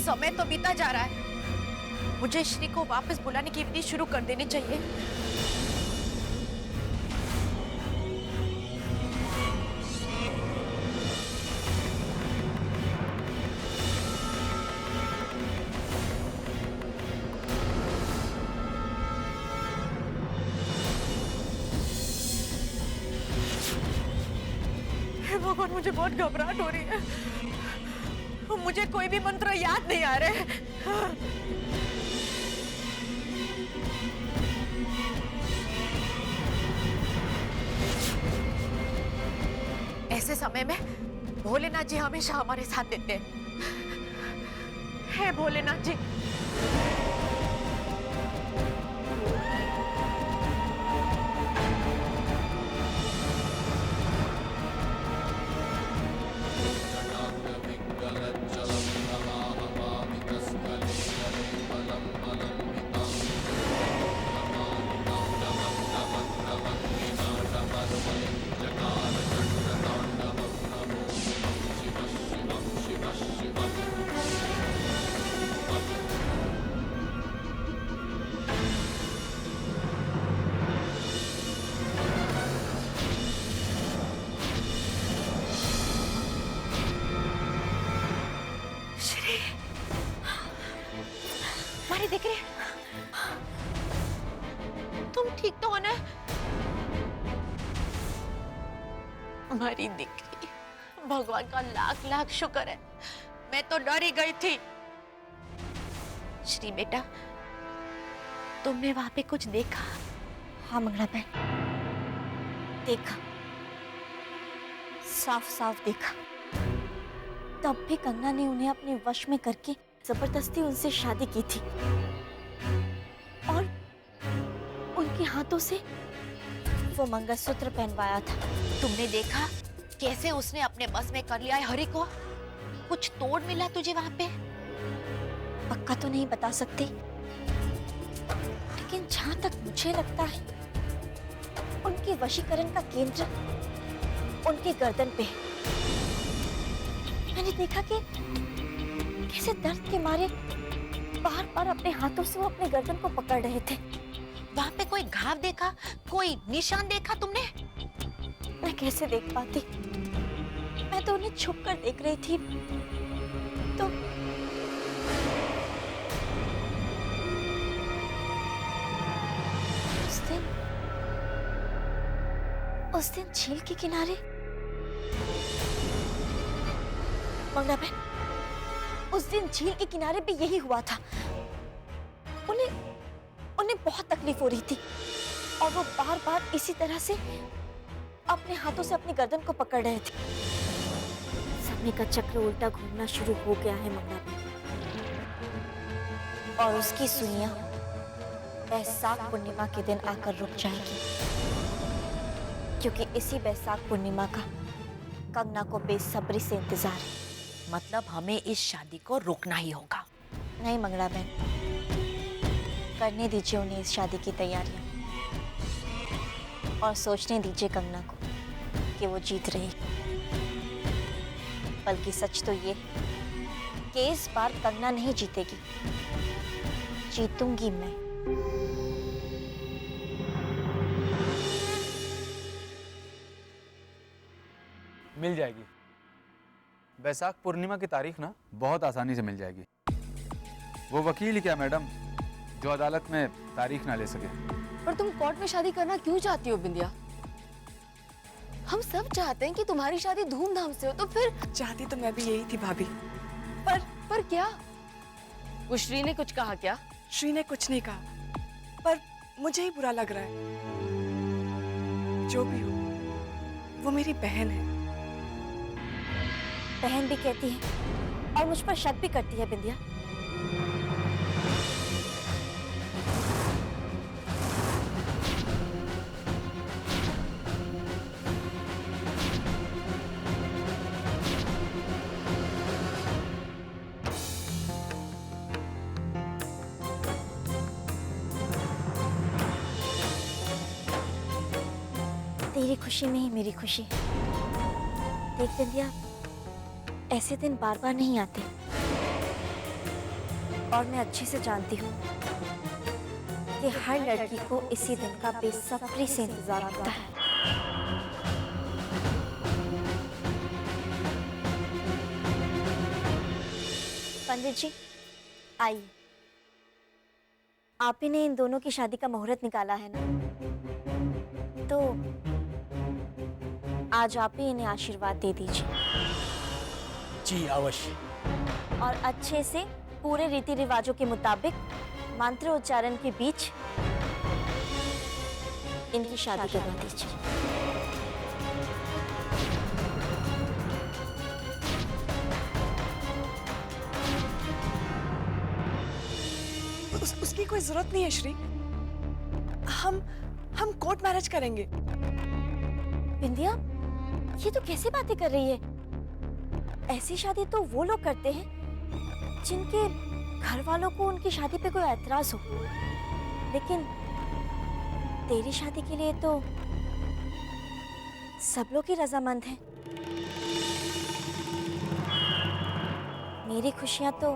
समय तो बीता जा रहा है, मुझे श्री को वापस बुलाने की विधि शुरू कर देनी चाहिए। हे भगवान, मुझे बहुत घबराहट हो रही है। मुझे कोई भी मंत्र याद नहीं आ रहे। ऐसे समय में भोलेनाथ जी हमेशा हमारे साथ देते हैं। हे भोलेनाथ जी, मारी देख रही, तुम ठीक तो हो ना? हमारी दिक्कत, भगवान का लाख लाख शुक्र है, मैं तो डर ही गई थी। श्री बेटा, तुमने वहां पे कुछ देखा? हाँ मंगला बहन, देखा, साफ साफ देखा। तब भी कंगना ने उन्हें अपने वश में करके जबरदस्ती उनसे शादी की थी और उनके हाथों से वो मंगलसूत्र पहनवाया था। तुमने देखा कैसे उसने अपने बस में कर लिया है हरि को? कुछ तोड़ मिला तुझे वहां पे? पक्का तो नहीं बता सकती, लेकिन जहां तक मुझे लगता है उनके वशीकरण का केंद्र उनके गर्दन पे है। मैंने देखा कि कैसे दर्द के मारे बार बार अपने हाथों से वो अपने गर्दन को पकड़ रहे थे। वहां पे कोई घाव देखा, कोई निशान देखा तुमने? मैं कैसे देख पाती, मैं तो उन्हें छुप कर देख रही थी। तो उस दिन झील के किनारे मंगला बहन, उस दिन झील के किनारे भी यही हुआ था। उन्हें बहुत तकलीफ हो रही थी और वो बार बार इसी तरह से अपने हाथों से अपनी गर्दन को पकड़ रहे थे। समय का चक्र उल्टा घूमना शुरू हो गया है मंगला बहन, और उसकी सुइयां बैसाख पूर्णिमा के दिन आकर रुक जाएगी, क्योंकि इसी बैसाख पूर्णिमा का कंगना को बेसब्री से इंतजार है। मतलब हमें इस शादी को रोकना ही होगा? नहीं मंगला बहन, करने दीजिए उन्हें इस शादी की तैयारियां, और सोचने दीजिए कंगना को कि वो जीत रही। बल्कि सच तो ये कि इस बार कंगना नहीं जीतेगी, जीतूंगी मैं। मिल जाएगी। बैसाख पूर्णिमा की तारीख ना बहुत आसानी से मिल जाएगी। वो वकील ही क्या मैडम जो अदालत में तारीख ना ले सके। पर तुम कोर्ट में शादी करना क्यों चाहती हो बिंदिया? हम सब चाहते हैं कि तुम्हारी शादी धूमधाम से हो, तो फिर चाहती तो मैं भी यही थी भाभी। पर क्या? वो श्री ने कुछ कहा क्या? श्री ने कुछ नहीं कहा, पर मुझे ही बुरा लग रहा है। जो भी हो, वो मेरी बहन है। बहन भी कहती है और मुझ पर शक भी करती है बिंदिया। तेरी खुशी में ही मेरी खुशी। देख बिंदिया, ऐसे दिन बार बार नहीं आते। और मैं अच्छे से जानती हूँ कि हर लड़की को इसी दिन का बेसब्री से इंतजार होता है। पंडित जी आइए, आप ही ने इन दोनों की शादी का मुहूर्त निकाला है ना, तो आज आप ही इन्हें आशीर्वाद दे दीजिए। जी अवश्य। और अच्छे से पूरे रीति रिवाजों के मुताबिक मंत्रोच्चारण के बीच इनकी शादी करवा दीजिए। उसकी कोई जरूरत नहीं है श्री। हम कोर्ट मैरिज करेंगे। बिंदिया, ये तो कैसी बातें कर रही है? ऐसी शादी तो वो लोग करते हैं जिनके घर वालों को उनकी शादी पे कोई ऐतराज हो, लेकिन तेरी शादी के लिए तो सब लोग ही रजामंद हैं। मेरी खुशियां तो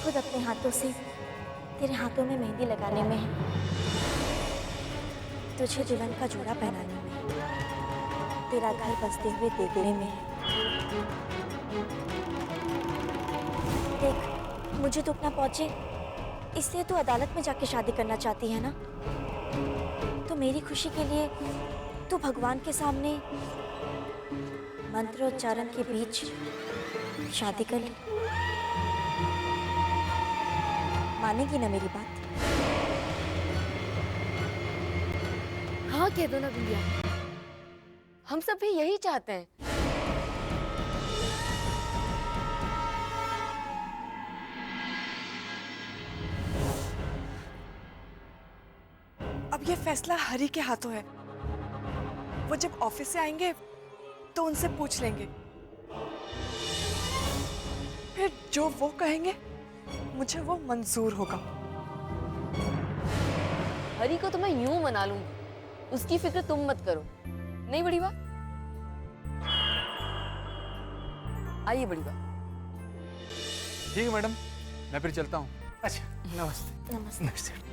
खुद अपने हाथों से तेरे हाथों में मेहंदी लगाने में है, तुझे दुल्हन का जोड़ा पहनाने में, तेरा घर बसते हुए देखने में है। देख, मुझे दुख ना पहुंचे इसलिए तू अदालत में जाके शादी करना चाहती है ना, तो मेरी खुशी के लिए तू भगवान के सामने मंत्रोच्चारण के बीच शादी कर ले। मानेगी ना मेरी बात? हाँ कह दो ना बिंदिया, हम सब भी यही चाहते हैं। अब ये फैसला हरी के हाथों है। वो जब ऑफिस से आएंगे तो उनसे पूछ लेंगे, फिर जो वो कहेंगे मुझे वो मंजूर होगा। हरी को तो मैं यूं मना लूंगी, उसकी फिक्र तुम मत करो। नहीं बड़ी बात? आइए बड़ी बात। ठीक है मैडम, मैं फिर चलता हूँ। अच्छा नमस्ते। नमस्ते। नमस्ते।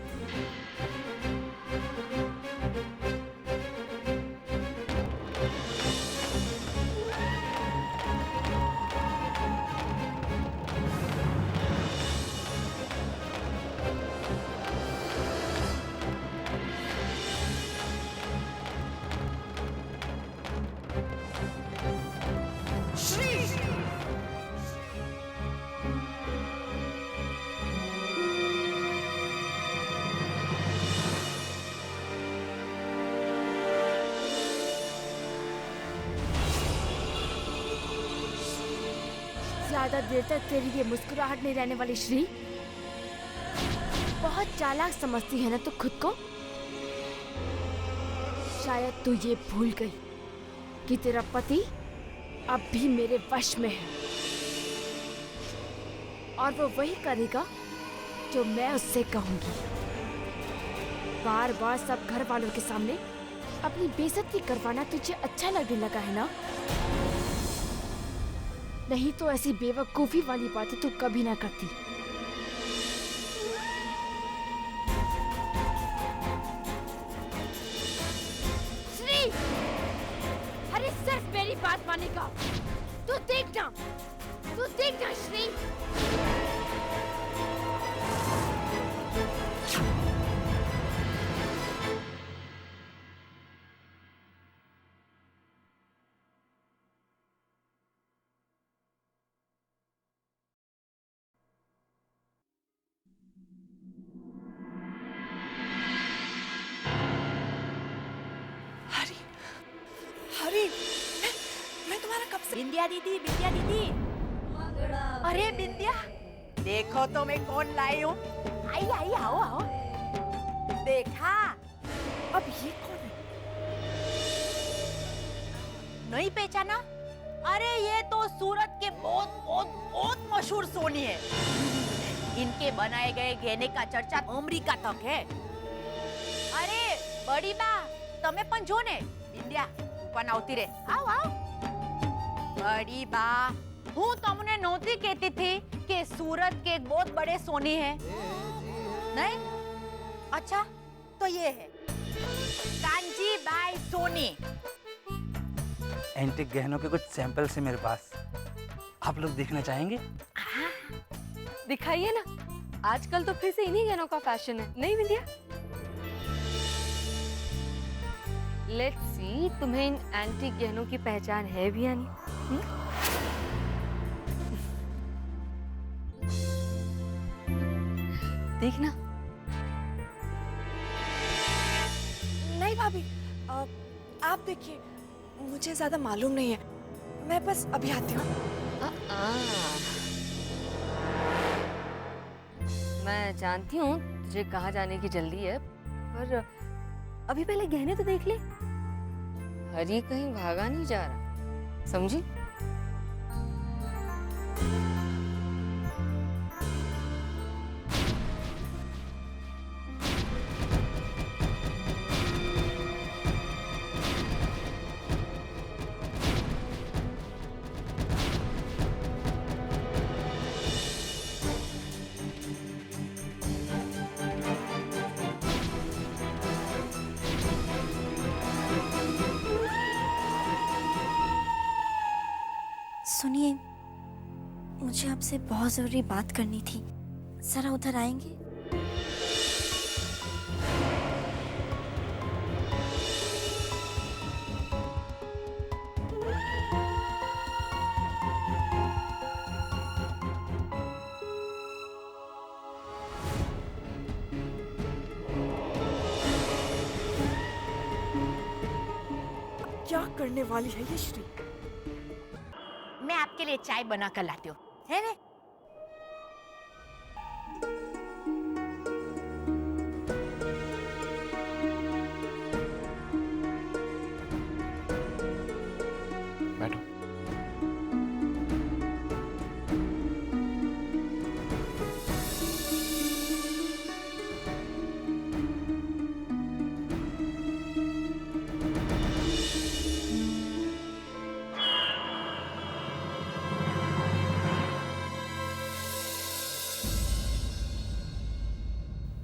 ज्यादा देर तक तेरी ये मुस्कुराहट नहीं रहने वाली श्री। बहुत चालाक समझती है ना तू खुद को। शायद तू ये भूल गई कि तेरा पति अब भी मेरे वश में है, और वो वही करेगा जो मैं उससे कहूंगी। बार बार सब घर वालों के सामने अपनी बेइज्जती करवाना तुझे अच्छा लगने लगा है ना? नहीं तो ऐसी बेवकूफी वाली बातें तू कभी ना करती। श्री, अरे सिर्फ मेरी बात मानेगा। तू देखना श्री। हरी, मैं तुम्हारा कब से। बिंदिया दीदी, बिंदिया दीदी। अरे बिंदिया, देखो तो मैं कौन लाई हूँ। आई आई, आओ आओ। देखा? अब ये कौन है? नहीं पहचाना? अरे ये तो सूरत के बहुत बहुत बहुत मशहूर सोनी है। इनके बनाए गए गहने का चर्चा अमेरिका तक है। अरे बड़ी बा, तमे पण जो ने। बिंदिया ऊपर आवती रे। आओ आओ। बड़ी बा, હું તમને નહોતી કહેતી थी कि सूरत के एक बहुत बड़े सोनी है नहीं? अच्छा तो ये है कांजी बाई सोनी। एंटिक गहनों के कुछ सैंपल्स हैं मेरे पास, आप लोग देखना चाहेंगे? दिखाइए ना, आजकल तो फिर से इन्हीं गहनों का फैशन है, नहीं विंध्या? लेट्स सी, तुम्हें इन एंटीक गहनों की पहचान है भी या नहीं? देखना। नहीं भाभी, आप देखिए, मुझे ज्यादा मालूम नहीं है, मैं बस अभी आती हूँ। मैं जानती हूँ तुझे कहाँ जाने की जल्दी है, पर अभी पहले गहने तो देख ले। हरी कहीं भागा नहीं जा रहा, समझी? सुनिए, मुझे आपसे बहुत जरूरी बात करनी थी, जरा उधर आएंगे? क्या करने वाली है ये श्री? मैं आपके लिए चाय बना कर लाती हूँ, है ना? बैठो।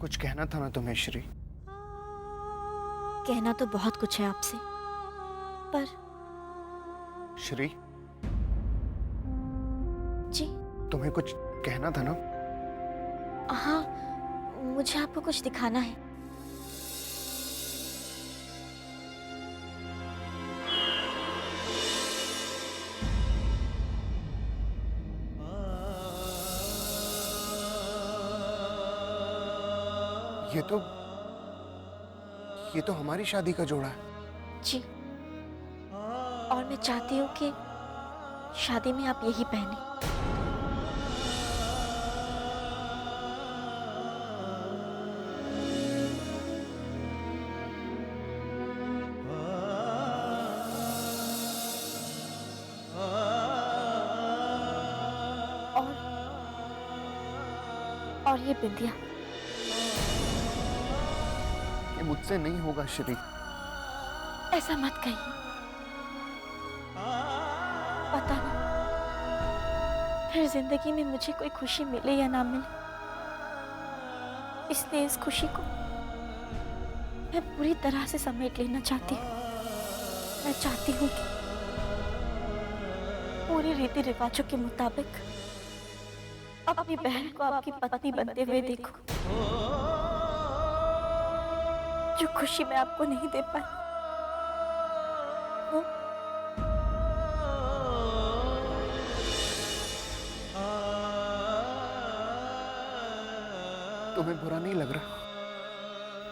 कुछ कहना था ना तुम्हें श्री? कहना तो बहुत कुछ है आपसे, पर श्री, जी तुम्हें कुछ कहना था ना? हाँ, मुझे आपको कुछ दिखाना है। ये तो हमारी शादी का जोड़ा है। जी, और मैं चाहती हूँ कि शादी में आप यही पहने। और ये बिंदिया। ये मुझसे नहीं होगा श्री। ऐसा मत कहिए, पता नहीं फिर जिंदगी में मुझे कोई खुशी मिले या ना मिले, इसलिए इस खुशी को मैं पूरी तरह से समेट लेना चाहती हूँ। मैं चाहती हूँ कि पूरे रीति रिवाजों के मुताबिक अपनी बहन को आपकी पत्नी बनते हुए देखो। जो खुशी मैं आपको नहीं दे पाई, वो तुम्हें बुरा नहीं लग रहा?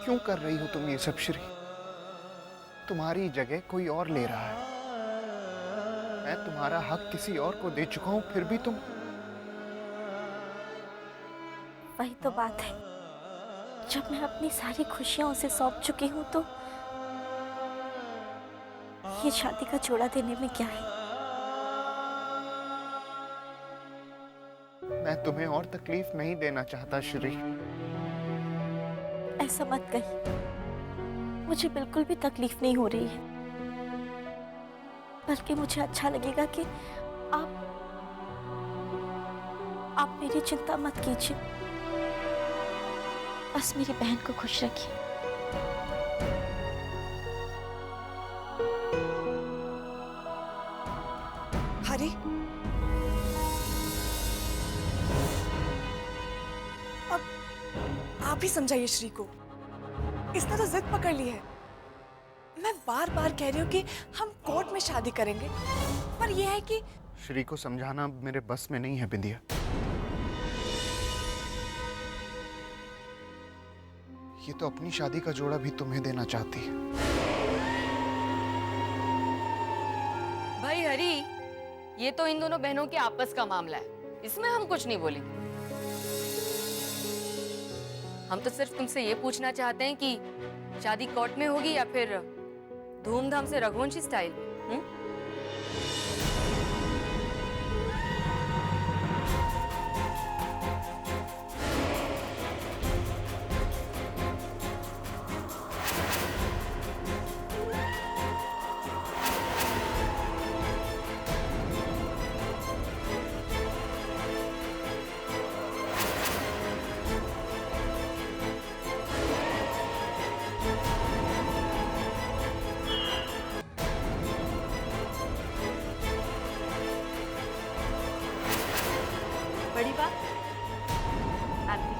क्यों कर रही हो तुम ये सब श्री? तुम्हारी जगह कोई और ले रहा है। मैं तुम्हारा हक किसी और को दे चुका हूं, फिर भी तुम। वही तो बात है, जब मैं अपनी सारी खुशियां उसे सौंप चुकी हूं तो ये शादी का जोड़ा देने में क्या है? मैं तुम्हें और तकलीफ नहीं देना चाहता श्री। ऐसा मत कहिए, मुझे बिल्कुल भी तकलीफ नहीं हो रही है, बल्कि मुझे अच्छा लगेगा कि आप मेरी चिंता मत कीजिए, बस मेरी बहन को खुश रखिए। हरी, अब आप ही समझाइए श्री को। इसने तो जिद पकड़ ली है। मैं बार बार कह रही हूँ कि हम कोर्ट में शादी करेंगे, पर यह है कि श्री को समझाना मेरे बस में नहीं है बिंदिया। ये तो अपनी शादी का जोड़ा भी तुम्हें देना चाहती है। भाई हरी, ये तो इन दोनों बहनों के आपस का मामला है, इसमें हम कुछ नहीं बोलेंगे। हम तो सिर्फ तुमसे ये पूछना चाहते हैं कि शादी कोर्ट में होगी या फिर धूमधाम से रघुवंशी स्टाइल में? बड़ी बात आरती।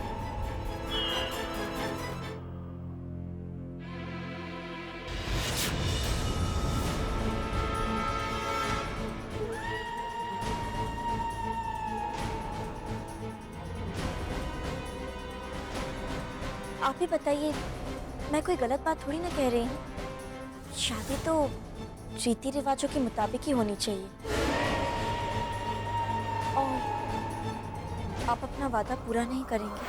आप ही बताइए, मैं कोई गलत बात थोड़ी ना कह रही हूँ। शादी तो रीति रिवाजों के मुताबिक ही होनी चाहिए। और आप अपना वादा पूरा नहीं करेंगे?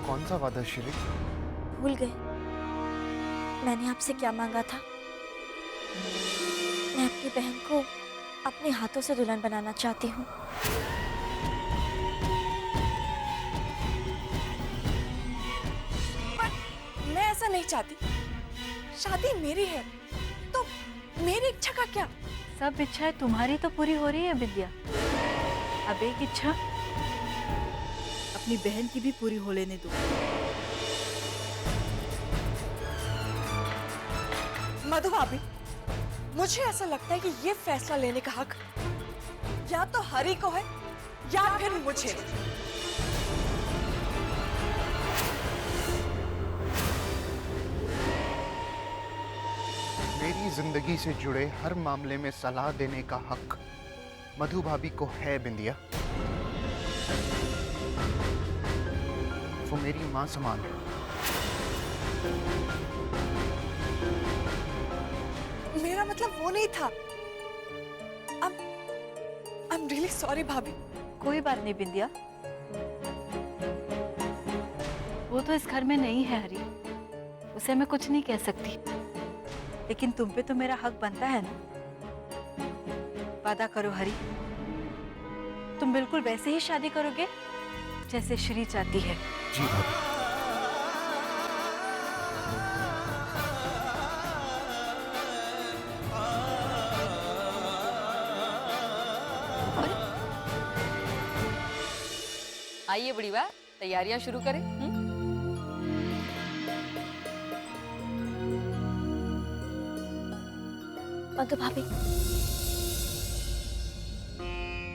कौन सा वादा श्री? भूल गए मैंने आपसे क्या मांगा था? मैं अपनी बहन को अपने हाथों से दुल्हन बनाना चाहती हूँ। पर मैं ऐसा नहीं चाहती। शादी मेरी है तो मेरी इच्छा का क्या? सब इच्छाएं तुम्हारी तो पूरी हो रही है विद्या। अब एक इच्छा अपनी बहन की भी पूरी हो लेने दो। मधु भाभी, मुझे ऐसा लगता है कि ये फैसला लेने का हक या तो हरी को है या फिर मुझे। मेरी जिंदगी से जुड़े हर मामले में सलाह देने का हक मधु भाभी को है बिंदिया। वो मेरी मां समान है। मेरा मतलब वो नहीं था। I'm really sorry भाभी। कोई बात नहीं बिंदिया, वो तो इस घर में नहीं है हरी, उसे मैं कुछ नहीं कह सकती। लेकिन तुम पे तो मेरा हक बनता है ना। वादा करो हरी, तुम बिल्कुल वैसे ही शादी करोगे जैसे श्री चाहती है। जी भाभी। आइए बड़ी बात, तैयारियां शुरू करें। मधु भाभी,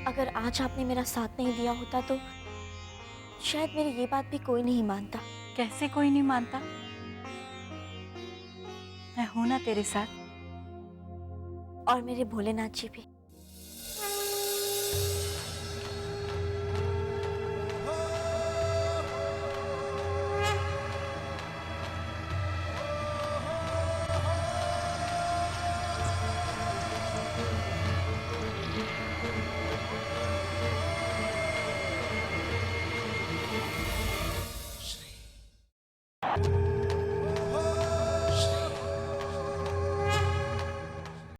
अगर आज आपने मेरा साथ नहीं दिया होता तो शायद मेरी ये बात भी कोई नहीं मानता। कैसे कोई नहीं मानता? मैं हूं ना तेरे साथ। और मेरे भोलेनाथ जी भी।